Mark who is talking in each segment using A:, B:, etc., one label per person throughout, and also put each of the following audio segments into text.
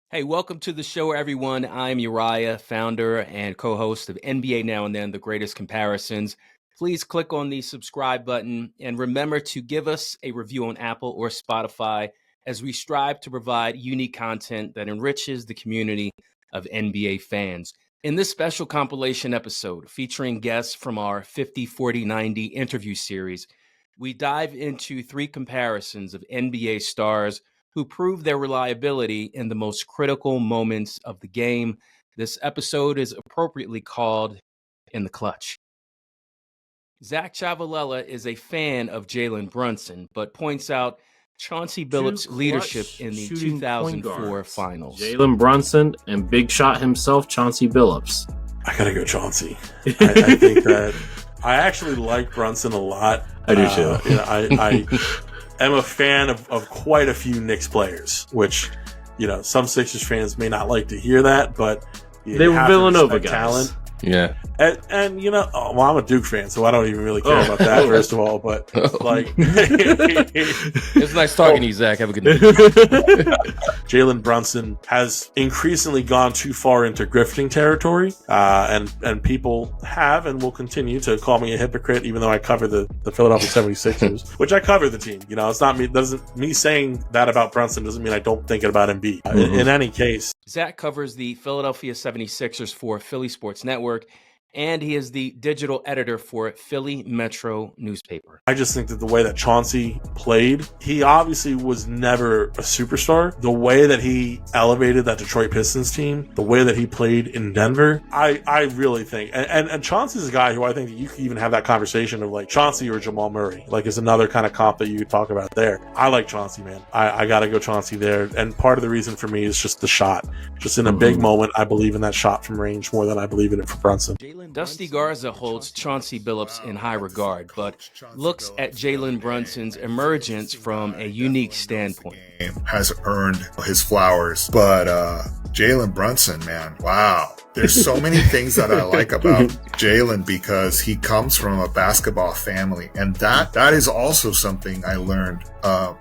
A: Hey, welcome to the show, everyone. I'm Uriah, founder and co-host of NBA Now and Then, The Greatest Comparisons. Please click on the subscribe button and remember to give us a review on Apple or Spotify as we strive to provide unique content that enriches the community of NBA fans. In this special compilation episode featuring guests from our 50, 40, 90 interview series, we dive into three comparisons of NBA stars who prove their reliability in the most critical moments of the game. This episode is appropriately called In the Clutch. Zach Ciavolella is a fan of Jalen Brunson, but points out Chauncey Billups' leadership in the 2004 finals.
B: Jalen Brunson and big shot himself, Chauncey Billups.
C: I gotta go Chauncey. I think that I actually like Brunson a lot.
B: I do too.
C: I am a fan of quite a few Knicks players, which, some Sixers fans may not like to hear that, but
B: they were Villanova guys.
C: Talent.
B: Yeah.
C: And I'm a Duke fan, so I don't even really care about that, first of all, but
A: it's nice talking to you, Zach. Have a good night.
C: Jalen Brunson has increasingly gone too far into grifting territory, and people have and will continue to call me a hypocrite, even though I cover the Philadelphia 76ers, which I cover the team. It's not me. Me saying that about Brunson doesn't mean I don't think it about Embiid. In any case,
A: Zach covers the Philadelphia 76ers for Philly Sports Network, and he is the digital editor for Philly Metro newspaper.
C: I just think that the way that Chauncey played, he obviously was never a superstar. The way that he elevated that Detroit Pistons team, the way that he played in Denver, I really think, and Chauncey's a guy who I think that you could even have that conversation of like Chauncey or Jamal Murray, like is another kind of comp that you could talk about there. I like Chauncey, man. I gotta go Chauncey there, and part of the reason for me is just the shot. Just in a big moment, I believe in that shot from range more than I believe in it for Brunson.
A: Dusty Garza holds Chauncey Billups in high regard, but looks at Jalen Brunson's emergence from a unique standpoint.
D: Has earned his flowers, but Jalen Brunson, man, wow. There's so many things that I like about Jalen because he comes from a basketball family, and that is also something I learned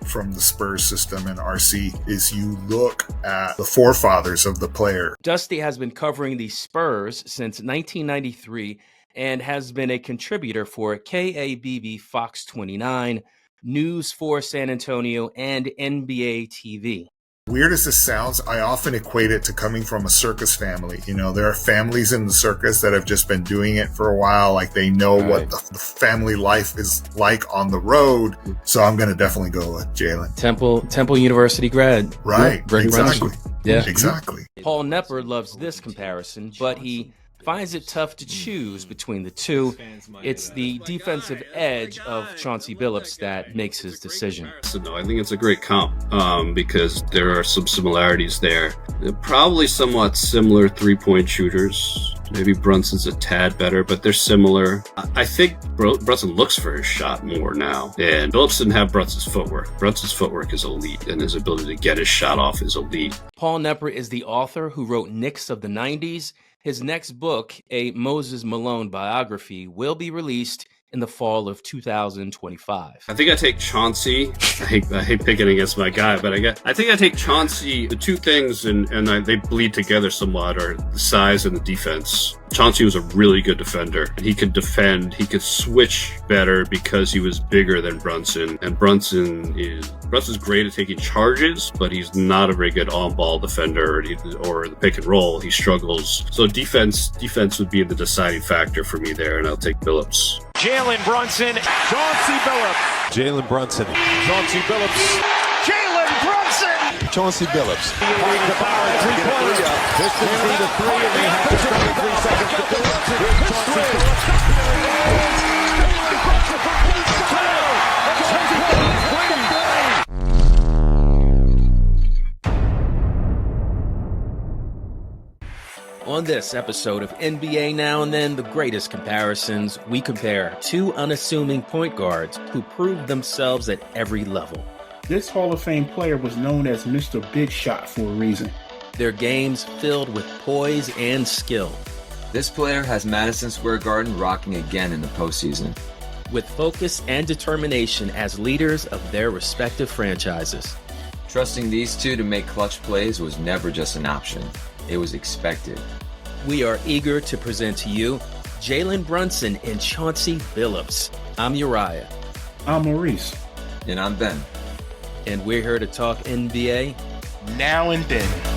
D: from the Spurs system and RC is you look at the forefathers of the player.
A: Dusty has been covering the Spurs since 1993 and has been a contributor for KABB Fox 29, News for San Antonio, and NBA TV.
D: Weird as this sounds, I often equate it to coming from a circus family. There are families in the circus that have just been doing it for a while. Like they know what the family life is like on the road. So I'm going to definitely go with Jalen.
A: Temple University grad.
D: Right.
A: Yeah,
D: exactly.
A: Yeah.
D: Exactly.
A: Paul Nepper loves this comparison, but he finds it tough to choose between the two. It's the defensive edge of Chauncey Billups that makes his decision.
E: So no, I think it's a great comp because there are some similarities there. They're probably somewhat similar three-point shooters. Maybe Brunson's a tad better, but they're similar. I think Brunson looks for his shot more now. And Billups didn't have Brunson's footwork. Brunson's footwork is elite, and his ability to get his shot off is elite.
A: Paul Nepper is the author who wrote Knicks of the 90s. His next book, a Moses Malone biography, will be released in the fall of 2025.
E: I think I take Chauncey. I hate picking against my guy, but I think I take Chauncey. The two things, and they bleed together somewhat, are the size and the defense. Chauncey was a really good defender. He could defend. He could switch better because he was bigger than Brunson. And Brunson's great at taking charges, but he's not a very good on-ball defender or the pick and roll. He struggles. So defense would be the deciding factor for me there, and I'll take Billups.
F: Jalen Brunson, Chauncey Billups.
G: Jalen Brunson,
F: Chauncey Billups. Jalen Brunson.
G: Chauncey Billups.
F: The power, 3 points. This could be the three, and they have just under 3 seconds to do it. Here's Chauncey Billups.
A: On this episode of NBA Now and Then, The Greatest Comparisons, we compare two unassuming point guards who proved themselves at every level.
H: This Hall of Fame player was known as Mr. Big Shot for a reason.
A: Their games filled with poise and skill.
I: This player has Madison Square Garden rocking again in the postseason.
A: With focus and determination as leaders of their respective franchises.
I: Trusting these two to make clutch plays was never just an option. It was expected.
A: We are eager to present to you Jalen Brunson and Chauncey Billups. I'm Uriah.
H: I'm Maurice.
I: And I'm Ben.
A: And we're here to talk NBA
F: now and then.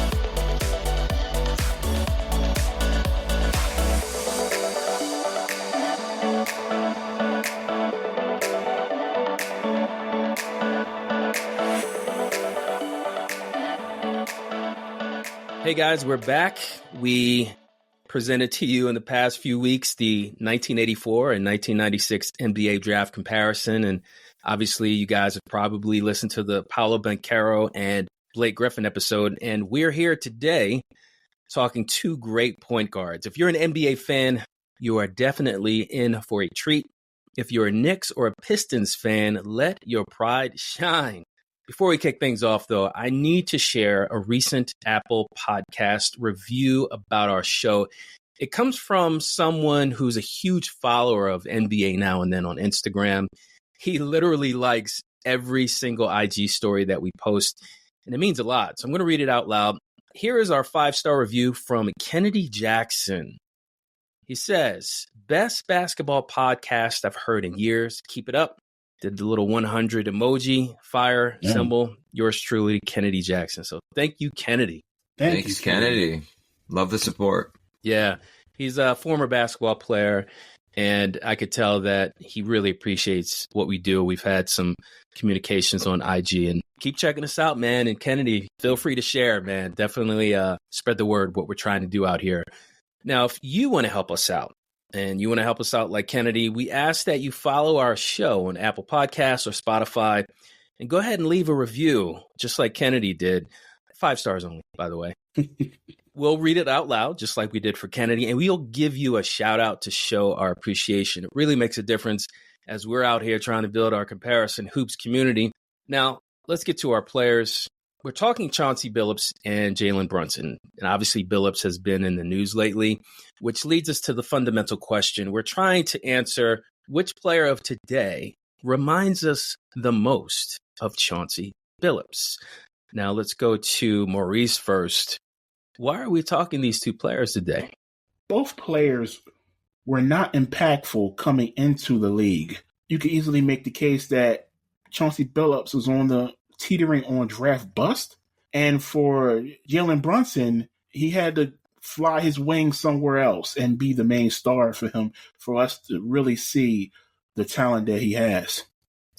A: Hey guys, we're back. We presented to you in the past few weeks the 1984 and 1996 NBA draft comparison. And obviously you guys have probably listened to the Paolo Banchero and Blake Griffin episode. And we're here today talking two great point guards. If you're an NBA fan, you are definitely in for a treat. If you're a Knicks or a Pistons fan, let your pride shine. Before we kick things off, though, I need to share a recent Apple Podcast review about our show. It comes from someone who's a huge follower of NBA Now and Then on Instagram. He literally likes every single IG story that we post, and it means a lot. So I'm going to read it out loud. Here is our 5-star review from Kennedy Jackson. He says, best basketball podcast I've heard in years. Keep it up. Did the little 100 emoji fire symbol. Yours truly, Kennedy Jackson. So thank you, Kennedy.
I: Thanks, Kennedy. Love the support.
A: Yeah, he's a former basketball player, and I could tell that he really appreciates what we do. We've had some communications on IG, and keep checking us out, man. And Kennedy, feel free to share, man. Definitely spread the word what we're trying to do out here. Now, if you want to help us out, and you want to help us out like Kennedy, we ask that you follow our show on Apple Podcasts or Spotify and go ahead and leave a review, just like Kennedy did. 5 stars only, by the way. We'll read it out loud, just like we did for Kennedy, and we'll give you a shout out to show our appreciation. It really makes a difference as we're out here trying to build our comparison hoops community. Now, let's get to our players. We're talking Chauncey Billups and Jalen Brunson. And obviously, Billups has been in the news lately, which leads us to the fundamental question. We're trying to answer which player of today reminds us the most of Chauncey Billups. Now, let's go to Maurice first. Why are we talking these two players today?
H: Both players were not impactful coming into the league. You could easily make the case that Chauncey Billups was on the teetering on draft bust. And for Jalen Brunson, he had to fly his wings somewhere else and be the main star for him, for us to really see the talent that he has.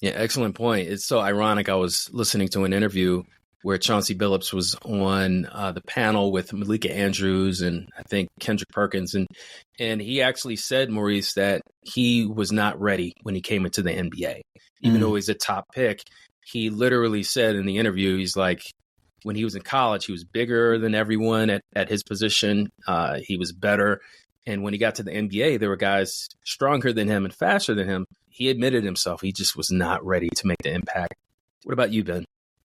A: Yeah, excellent point. It's so ironic. I was listening to an interview where Chauncey Billups was on the panel with Malika Andrews and I think Kendrick Perkins. And he actually said, Maurice, that he was not ready when he came into the NBA. Even though he's a top pick, he literally said in the interview, he's like, when he was in college, he was bigger than everyone at his position. He was better. And when he got to the NBA, there were guys stronger than him and faster than him. He admitted himself, he just was not ready to make the impact. What about you, Ben?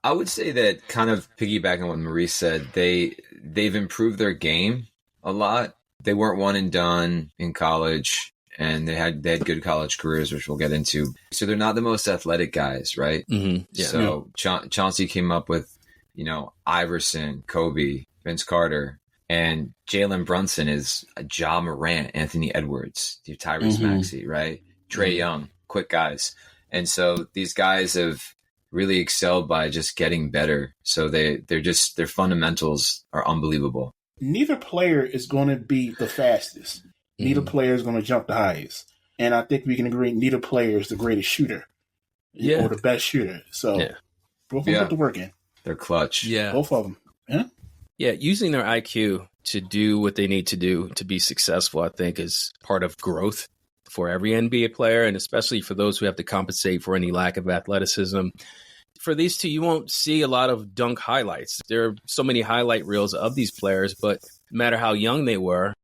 I: I would say that, kind of piggybacking on what Maurice said, they've improved their game a lot. They weren't one and done in college, and they had good college careers, which we'll get into. So they're not the most athletic guys, right?
A: Mm-hmm. Yeah.
I: So Chauncey came up with, Iverson, Kobe, Vince Carter, and Jalen Brunson is Ja Morant, Anthony Edwards, Tyrese Maxey, right? Trae Young, quick guys. And so these guys have really excelled by just getting better. So their fundamentals are unbelievable.
H: Neither player is going to be the fastest. Neither player is going to jump the highest. And I think we can agree neither player is the greatest shooter or the best shooter. So both of them put the work in.
I: They're clutch.
A: Yeah.
H: Both of them. Yeah.
A: Yeah, using their IQ to do what they need to do to be successful, I think, is part of growth for every NBA player, and especially for those who have to compensate for any lack of athleticism. For these two, you won't see a lot of dunk highlights. There are so many highlight reels of these players, but no matter how young they weren't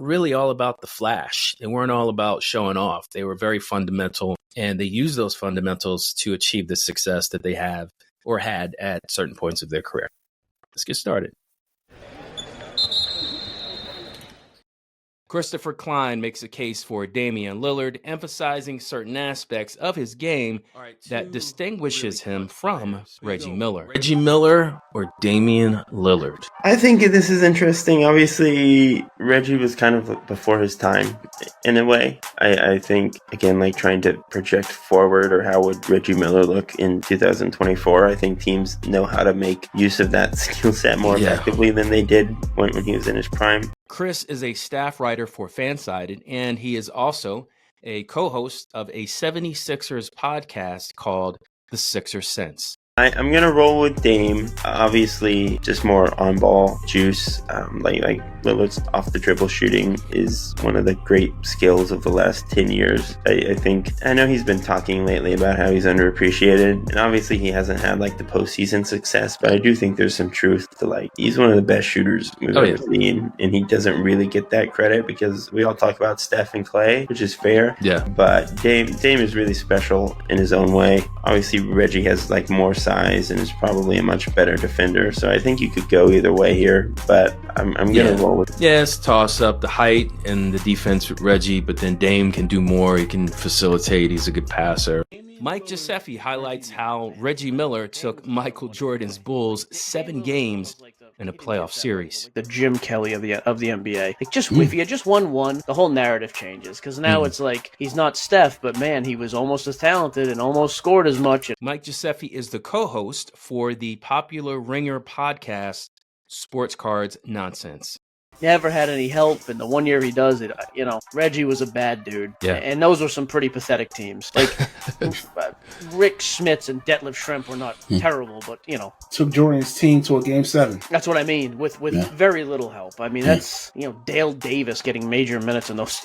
A: really all about the flash. They weren't all about showing off. They were very fundamental, and they used those fundamentals to achieve the success that they have or had at certain points of their career. Let's get started. Christopher Kline makes a case for Damian Lillard, emphasizing certain aspects of his game that distinguishes him from Reggie Miller. Reggie Miller or Damian Lillard?
G: I think this is interesting. Obviously, Reggie was kind of before his time in a way. I think, again, like trying to project forward or how would Reggie Miller look in 2024, I think teams know how to make use of that skill set more effectively than they did when he was in his prime.
A: Chris is a staff writer for Fansided, and he is also a co-host of a 76ers podcast called The Sixer Sense.
G: I'm going to roll with Dame. Obviously, just more on-ball juice. Like Lillard's off-the-dribble shooting is one of the great skills of the last 10 years. I know he's been talking lately about how he's underappreciated, and obviously he hasn't had like the postseason success, but I do think there's some truth to like, he's one of the best shooters we've ever seen, and he doesn't really get that credit because we all talk about Steph and Clay, which is fair.
A: Yeah.
G: But Dame is really special in his own way. Obviously, Reggie has like more size and is probably a much better defender, so I think you could go either way here, but I'm gonna roll with
A: it's toss up the height and the defense with Reggie, but then Dame can do more. He can facilitate. He's a good passer. Mike Gioseffi highlights how Reggie Miller took Michael Jordan's Bulls 7 games in a playoff series.
J: The Jim Kelly of the NBA. Like, just if he had just won one, the whole narrative changes, because now it's like he's not Steph, but man, he was almost as talented and almost scored as much.
A: Mike Gioseffi is the co-host for the popular Ringer podcast Sports Cards Nonsense.
J: Never had any help, and the one year he does it, Reggie was a bad dude.
A: Yeah.
J: And those were some pretty pathetic teams. Like, Rick Schmitz and Detlef Schrempf were not terrible, but,
H: Took Jordan's team to a Game 7.
J: That's what I mean, with very little help. I mean, that's, Dale Davis getting major minutes in those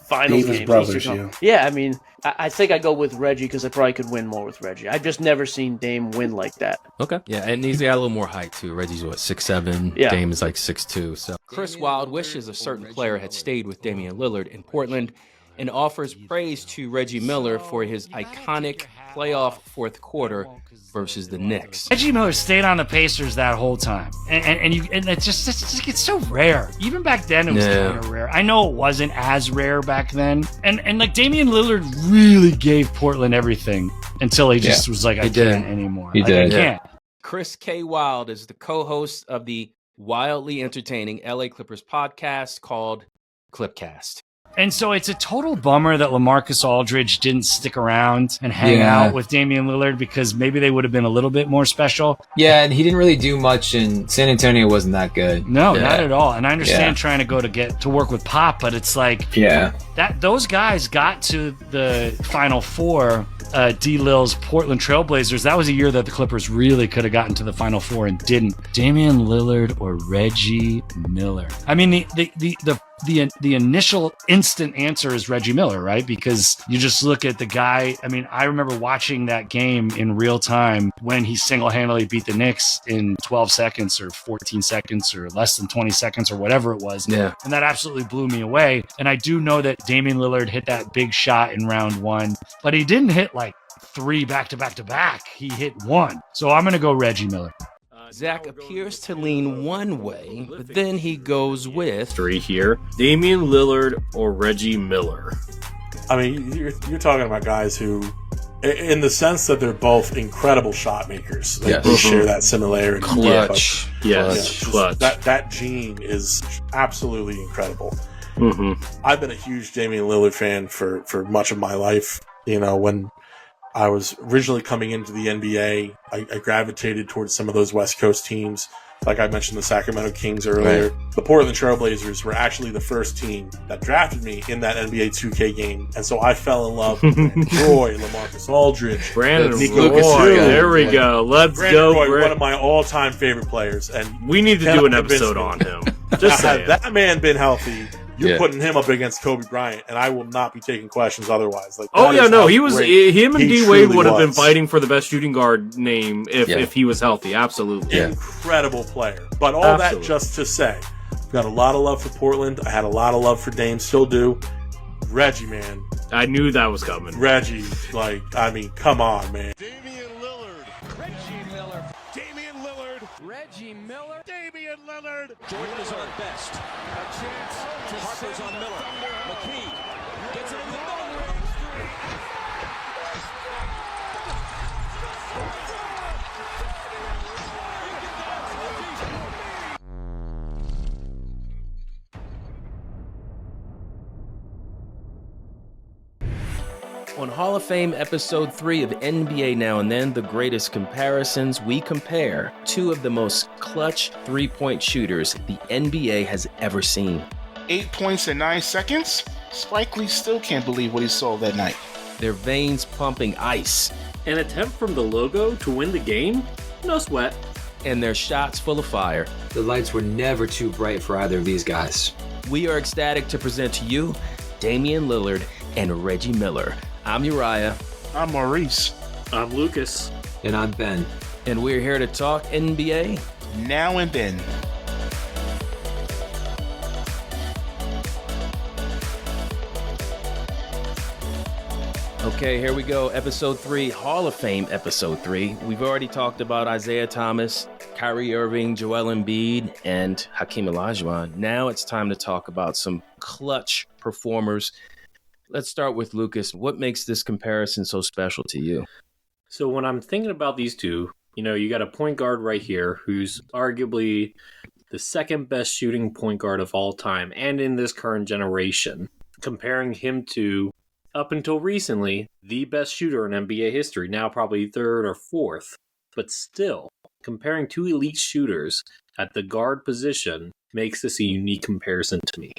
J: finals
H: Davis
J: games.
H: brothers,
J: Yeah, I mean, I think I go with Reggie because I probably could win more with Reggie. I've just never seen Dame win like that.
A: Okay. Yeah, and he's got a little more height, too. Reggie's, 6'7"?
J: Yeah.
A: Dame is 6'2", so... Chris Wylde wishes a certain player had stayed with Damian Lillard in Portland and offers praise to Reggie Miller for his iconic playoff fourth quarter versus the Knicks.
K: Reggie Miller stayed on the Pacers that whole time, and it just gets so rare. Even back then, it was kind of rare. I know it wasn't as rare back then, and like Damian Lillard really gave Portland everything until he just was like, I can't anymore.
I: He did.
K: I can't.
A: Chris K. Wylde is the co-host of the wildly entertaining LA Clippers podcast called Clipcast.
K: And so it's a total bummer that LaMarcus Aldridge didn't stick around and hang out with Damian Lillard, because maybe they would have been a little bit more special.
I: Yeah, and he didn't really do much, and San Antonio wasn't that good.
K: No, not at all. And I understand trying to get to work with Pop, but it's like that those guys got to the Final Four. D-Lil's Portland Trailblazers, that was a year that the Clippers really could have gotten to the Final Four and didn't. Damian Lillard or Reggie Miller? I mean, the initial instant answer is Reggie Miller, right? Because you just look at the guy. I mean, I remember watching that game in real time when he single-handedly beat the Knicks in 12 seconds or 14 seconds or less than 20 seconds or whatever it was.
A: Yeah.
K: And that absolutely blew me away. And I do know that Damian Lillard hit that big shot in round 1, but he didn't hit like 3 back-to-back-to-back. He hit 1. So I'm going to go Reggie Miller.
A: Zach appears to lean one way, but then he goes with
B: 3 here. Damian Lillard or Reggie Miller?
C: I mean, you're talking about guys who, in the sense that they're both incredible shot makers, like they share that similarity.
A: clutch.
B: Clutch.
C: That gene is absolutely incredible. I've been a huge Damian Lillard fan for much of my life. When I was originally coming into the NBA, I gravitated towards some of those West Coast teams. Like I mentioned, the Sacramento Kings earlier. Right. The Portland Trailblazers were actually the first team that drafted me in that NBA 2K game. And so I fell in love with Brandon Roy, LaMarcus Aldridge,
B: Brandon
C: Luka.
B: Roy. There we go. Let's
C: Brandon
B: go.
C: Roy, one of my all-time favorite players. And
B: we need to do an episode on him. Just saying.
C: Had that man been healthy, you're putting him up against Kobe Bryant, and I will not be taking questions otherwise. Like,
B: he was. Him and D Wade would have been fighting for the best shooting guard name if he was healthy. Absolutely,
C: incredible player. But all that just to say, I've got a lot of love for Portland. I had a lot of love for Dame, still do. Reggie, man,
B: I knew that was coming.
C: Reggie, come on, man.
F: Damian Lillard. Reggie Miller. Damian Lillard. Reggie Reggie Miller. Damian Lillard.
L: Jordan is on best.
F: A chance to
L: Harper's on Miller. McKee gets it in the middle.
A: On Hall of Fame Episode 3 of NBA Now and Then, The Greatest Comparisons, we compare two of the most clutch three-point shooters the NBA has ever seen.
H: 8 points in 9 seconds? Spike Lee still can't believe what he saw that night.
A: Their veins pumping ice.
B: An attempt from the logo to win the game? No sweat.
A: And their shots full of fire.
I: The lights were never too bright for either of these guys.
A: We are ecstatic to present to you Damian Lillard and Reggie Miller. I'm Uriah.
H: I'm Maurice.
B: I'm Lucas.
I: And I'm Ben.
A: And we're here to talk NBA
H: now and then.
A: Okay, here we go. Episode 3, Hall of Fame Episode 3. We've already talked about Isaiah Thomas, Kyrie Irving, Joel Embiid, and Hakeem Olajuwon. Now it's time to talk about some clutch performers. Let's start with Lucas. What makes this comparison so special to you?
B: So when I'm thinking about these two, you got a point guard right here who's arguably the second best shooting point guard of all time and in this current generation. Comparing him to, up until recently, the best shooter in NBA history, now probably third or fourth. But still, comparing two elite shooters at the guard position makes this a unique comparison to me.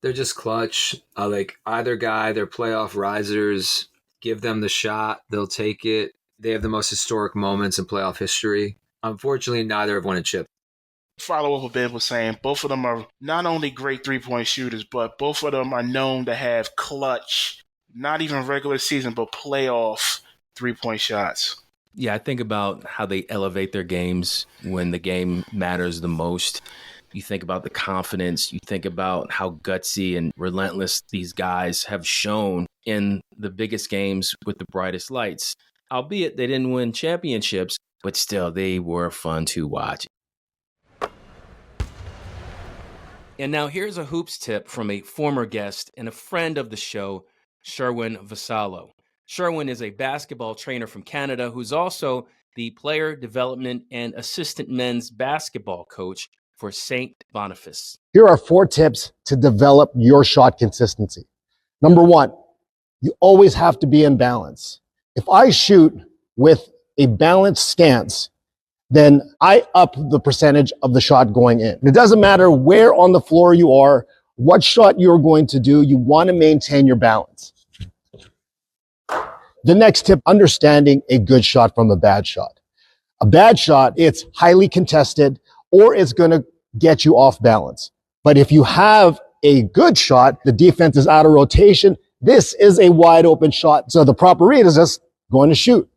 I: They're just clutch. Like either guy, they're playoff risers. Give them the shot, they'll take it. They have the most historic moments in playoff history. Unfortunately, neither have won a chip.
H: Follow up what Ben was saying. Both of them are not only great three-point shooters, but both of them are known to have clutch, not even regular season, but playoff three-point shots.
A: Yeah, I think about how they elevate their games when the game matters the most. You think about the confidence. You think about how gutsy and relentless these guys have shown in the biggest games with the brightest lights. Albeit they didn't win championships, but still they were fun to watch. And now here's a hoops tip from a former guest and a friend of the show, Sherwin Vassallo. Sherwin is a basketball trainer from Canada who's also the player development and assistant men's basketball coach for St. Boniface.
M: Here are 4 tips to develop your shot consistency. Number 1, you always have to be in balance. If I shoot with a balanced stance, then I up the percentage of the shot going in. It doesn't matter where on the floor you are, what shot you're going to do, you want to maintain your balance. The next tip, understanding a good shot from a bad shot. A bad shot, it's highly contested, or it's going to get you off balance. But if you have a good shot, the defense is out of rotation. This is a wide open shot. So the proper read is just going to shoot.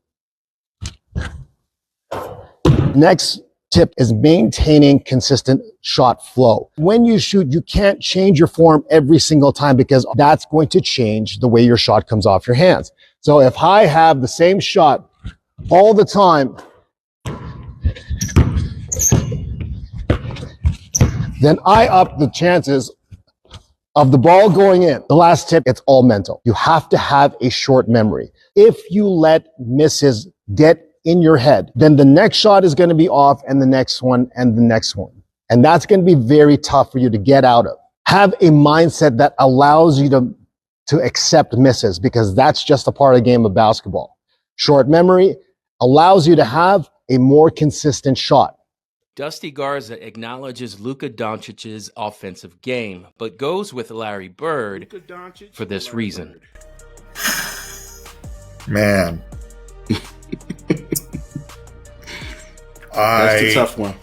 M: Next tip is maintaining consistent shot flow. When you shoot, you can't change your form every single time because that's going to change the way your shot comes off your hands. So if I have the same shot all the time, then I up the chances of the ball going in. The last tip, it's all mental. You have to have a short memory. If you let misses get in your head, then the next shot is going to be off and the next one and the next one. And that's going to be very tough for you to get out of. Have a mindset that allows you to accept misses because that's just a part of the game of basketball. Short memory allows you to have a more consistent shot.
A: Dusty Garza acknowledges Luka Doncic's offensive game, but goes with Larry Bird for this reason.
D: Man.
H: That's a tough one.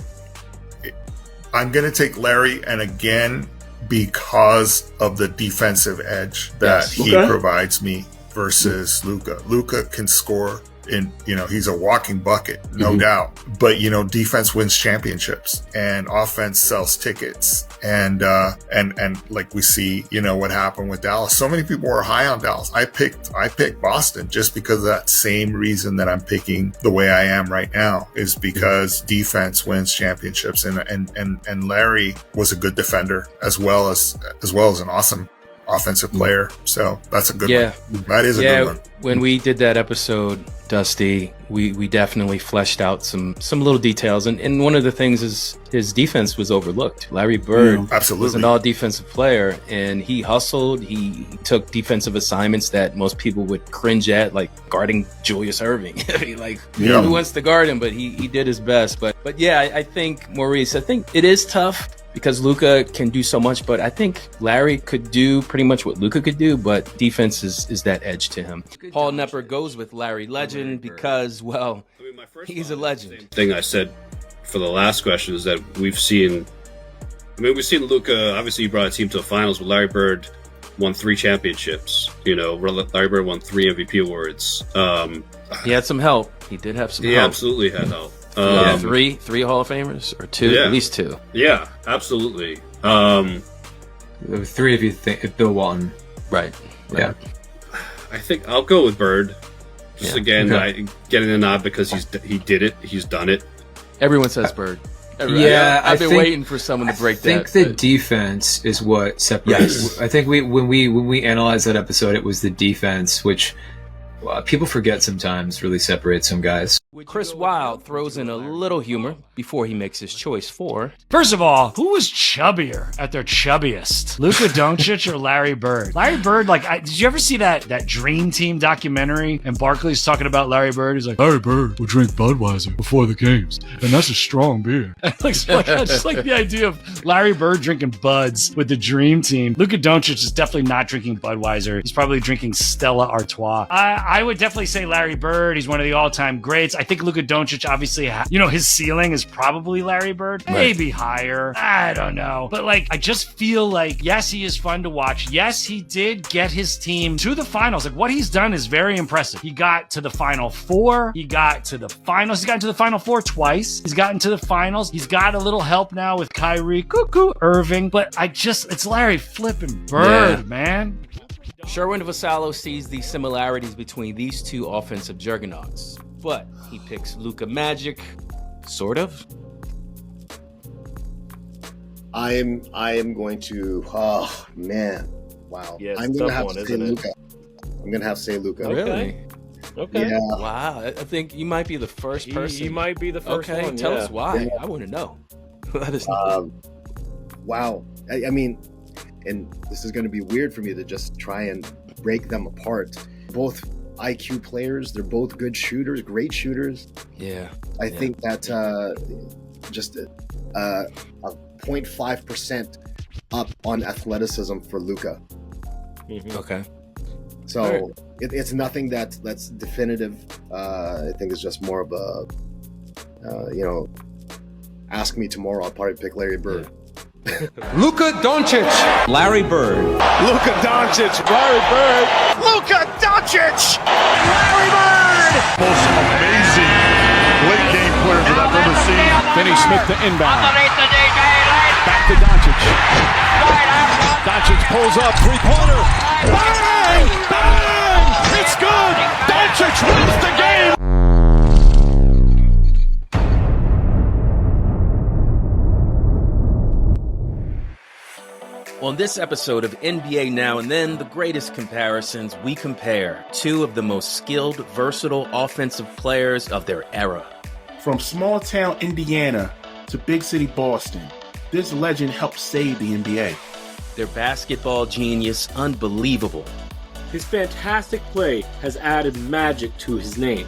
D: I'm going to take Larry, and again, because of the defensive edge that he provides me versus Luka. Luka can score in, he's a walking bucket, no doubt. But, defense wins championships and offense sells tickets. And like we see, what happened with Dallas. So many people were high on Dallas. I picked Boston just because of that same reason that I'm picking the way I am right now, is because defense wins championships. And Larry was a good defender as well as an awesome offensive player. So that's a good one. That is a good one.
A: When we did that episode, Dusty, we definitely fleshed out some little details. And one of the things is his defense was overlooked. Larry Bird was an all-defensive player, and he hustled. He took defensive assignments that most people would cringe at, like guarding Julius Erving. Who wants to guard him? But he did his best. But yeah, I think, Maurice, it is tough, because Luka can do so much, but I think Larry could do pretty much what Luka could do, but defense is that edge to him. Paul Nepper goes with Larry Legend because, well, he's a legend.
E: Thing I said for the last question is that we've seen Luka, obviously he brought a team to the finals, but Larry Bird won 3 championships. Larry Bird won 3 MVP awards.
A: He had some help. He did have some help.
E: He absolutely had help.
A: Three Hall of Famers, or 2, at least 2.
E: Yeah, absolutely.
I: 3 if you think if Bill Walton,
A: right?
I: Yeah,
E: I think I'll go with Bird. Just I getting a nod because he did it. He's done it.
A: Everyone says Bird. I've been waiting for someone to break that.
I: I think the defense is what separates.
A: Yes.
I: I think when we analyzed that episode, it was the defense, which people forget sometimes really separates some guys.
A: Chris Wylde throws in a little humor before he makes his choice for...
K: First of all, who was chubbier at their chubbiest? Luka Doncic or Larry Bird? Larry Bird, did you ever see that Dream Team documentary? And Barkley's talking about Larry Bird. He's like, Larry Bird would drink Budweiser before the games, and that's a strong beer. I just like the idea of Larry Bird drinking Buds with the Dream Team. Luka Doncic is definitely not drinking Budweiser. He's probably drinking Stella Artois. I would definitely say Larry Bird. He's one of the all-time greats. I think Luka Doncic, obviously, his ceiling is probably Larry Bird. Maybe higher. I don't know. But, I just feel like, yes, he is fun to watch. Yes, he did get his team to the finals. What he's done is very impressive. He got to the Final Four. He got to the finals. He's gotten to the Final Four twice. He's gotten to the finals. He's got a little help now with Kyrie, Irving. But it's Larry flipping Bird, man.
A: Sherwin Vasallo sees the similarities between these two offensive juggernauts, but he picks Luka Magic, sort of.
M: I am going to. Oh man, wow!
F: Yeah,
M: I'm gonna have to say Luka. I'm gonna have to say Luka.
A: Really?
F: Okay.
M: Yeah.
A: Wow. I think you might be the first person.
F: You might be the first one.
A: Tell us why. I want to know. Let us know.
M: Wow. I mean, and this is going to be weird for me to just try and break them apart. Both IQ players. They're both good shooters, great shooters.
A: Yeah.
M: I think that just a 0.5% up on athleticism for Luka.
F: Mm-hmm.
A: Okay.
M: So it's nothing that's definitive. I think it's just more of a, ask me tomorrow. I'll probably pick Larry Bird.
A: Yeah.
N: Luka Doncic, Larry Bird.
F: Luka Doncic, Larry Bird. Luka Doncic, Larry Bird.
O: Most amazing late game players that I've ever seen.
F: Finney Smith to inbound. Back to Doncic. Doncic pulls up, three-pointer. Bang! Bang! It's good. Doncic wins the game.
A: On this episode of NBA Now and Then, the greatest comparisons, we compare two of the most skilled, versatile offensive players of their era.
H: From small town Indiana to big city Boston, this legend helped save the NBA.
A: Their basketball genius, unbelievable.
B: His fantastic play has added magic to his name,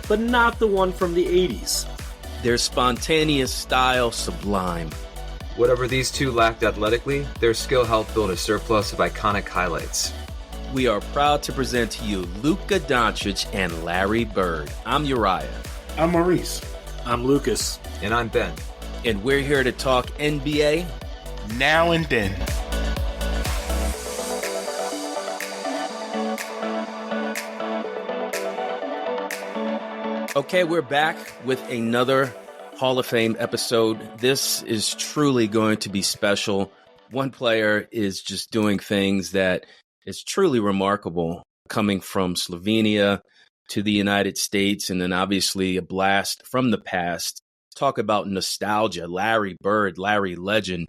B: but not the one from the 80s.
A: Their spontaneous style, sublime.
I: Whatever these two lacked athletically, their skill helped build a surplus of iconic highlights.
A: We are proud to present to you Luka Doncic and Larry Bird. I'm Uriah.
H: I'm Maurice.
B: I'm Lucas.
I: And I'm Ben.
A: And we're here to talk NBA
H: Now and Then.
A: Okay, we're back with another Hall of Fame episode. This is truly going to be special. One player is just doing things that is truly remarkable, coming from Slovenia to the United States, and then obviously a blast from the past. Talk about nostalgia, Larry Bird, Larry Legend.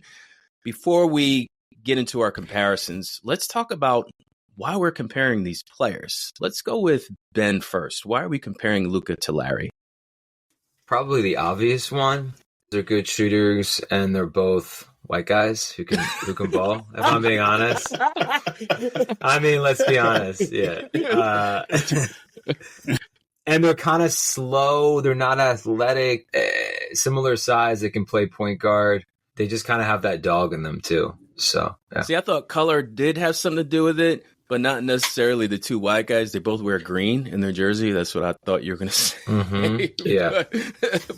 A: Before we get into our comparisons, let's talk about why we're comparing these players. Let's go with Ben first. Why are we comparing Luka to Larry?
I: Probably the obvious one. They're good shooters, and they're both white guys who can ball. If I'm being honest, I mean, let's be honest. Yeah, and they're kind of slow. They're not athletic. Similar size. They can play point guard. They just kind of have that dog in them too. So yeah.
A: See, I thought color did have something to do with it, but not necessarily the two white guys. They both wear green in their jersey. That's what I thought you were going to say.
I: Mm-hmm. Yeah.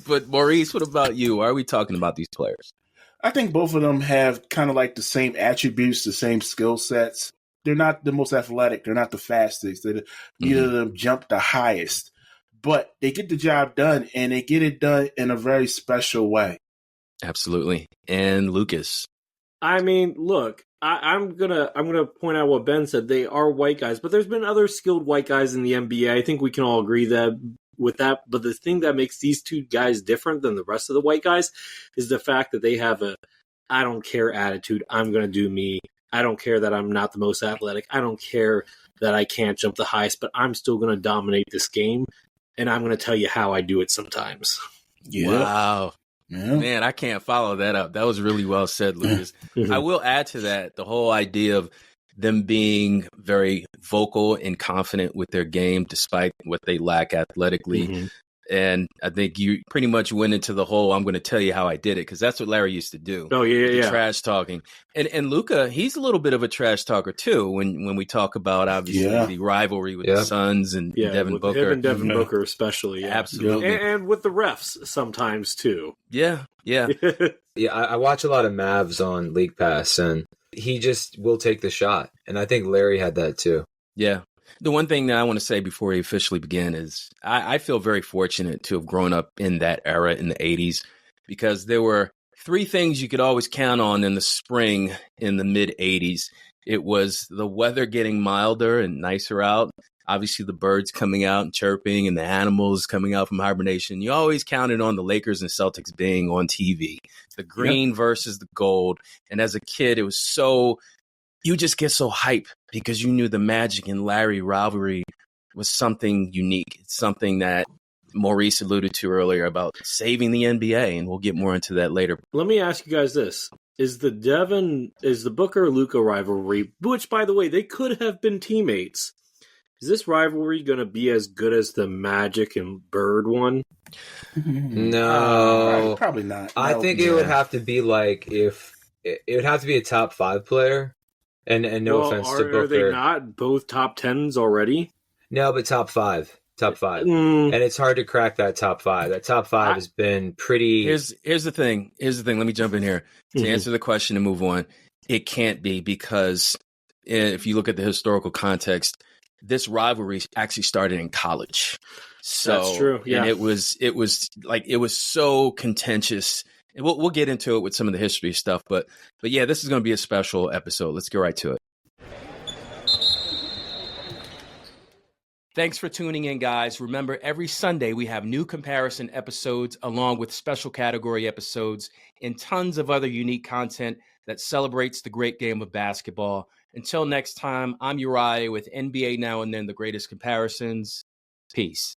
A: But Maurice, what about you? Why are we talking about these players?
H: I think both of them have kind of like the same attributes, the same skill sets. They're not the most athletic. They're not the fastest. Neither of them jump the highest. But they get the job done, and they get it done in a very special way.
A: Absolutely. And Lucas.
B: I mean, look, I'm gonna point out what Ben said. They are white guys, but there's been other skilled white guys in the NBA. I think we can all agree with that. But the thing that makes these two guys different than the rest of the white guys is the fact that they have a I don't care attitude. I'm gonna do me. I don't care that I'm not the most athletic. I don't care that I can't jump the highest, but I'm still gonna dominate this game, and I'm gonna tell you how I do it sometimes.
H: Yeah.
A: Wow.
H: Yeah.
A: Man, I can't follow that up. That was really well said, Lucas. I will add to that the whole idea of them being very vocal and confident with their game despite what they lack athletically. Mm-hmm. And I think you pretty much went into the whole, I'm going to tell you how I did it, because that's what Larry used to do.
B: Oh, yeah.
A: Trash talking. And Luka, he's a little bit of a trash talker, too, when we talk about, obviously, the rivalry with the Suns and Devin Booker.
B: Him and Devin Booker especially. Yeah.
A: Absolutely.
B: And with the refs sometimes, too.
A: Yeah.
I: Yeah, I watch a lot of Mavs on League Pass, and he just will take the shot. And I think Larry had that, too.
A: Yeah. The one thing that I want to say before we officially begin is I feel very fortunate to have grown up in that era in the 80s, because there were three things you could always count on in the spring in the mid-80s. It was the weather getting milder and nicer out. Obviously, the birds coming out and chirping and the animals coming out from hibernation. You always counted on the Lakers and Celtics being on TV, the green versus the gold. And as a kid, it was so... You just get so hype because you knew the Magic and Larry rivalry was something unique. It's something that Maurice alluded to earlier about saving the NBA, and we'll get more into that later.
B: Let me ask you guys this. Is the Booker-Luka rivalry, which, by the way, they could have been teammates, is this rivalry going to be as good as the Magic and Bird one?
I: No.
H: Probably not.
I: I think it would have to be like if it would have to be a top 5 player. And no offense to Booker.
B: Are they not both top 10s already?
I: No, but top 5. Top 5. And it's hard to crack that top 5. That top 5 has been pretty...
A: Here's the thing. Let me jump in here. To answer the question and move on, it can't be, because if you look at the historical context, this rivalry actually started in college. So,
B: that's true, yeah.
A: And it was so contentious. We'll get into it with some of the history stuff, but yeah, this is going to be a special episode. Let's get right to it. Thanks for tuning in, guys. Remember, every Sunday we have new comparison episodes along with special category episodes and tons of other unique content that celebrates the great game of basketball. Until next time, I'm Uriah with NBA Now and Then, the greatest comparisons. Peace.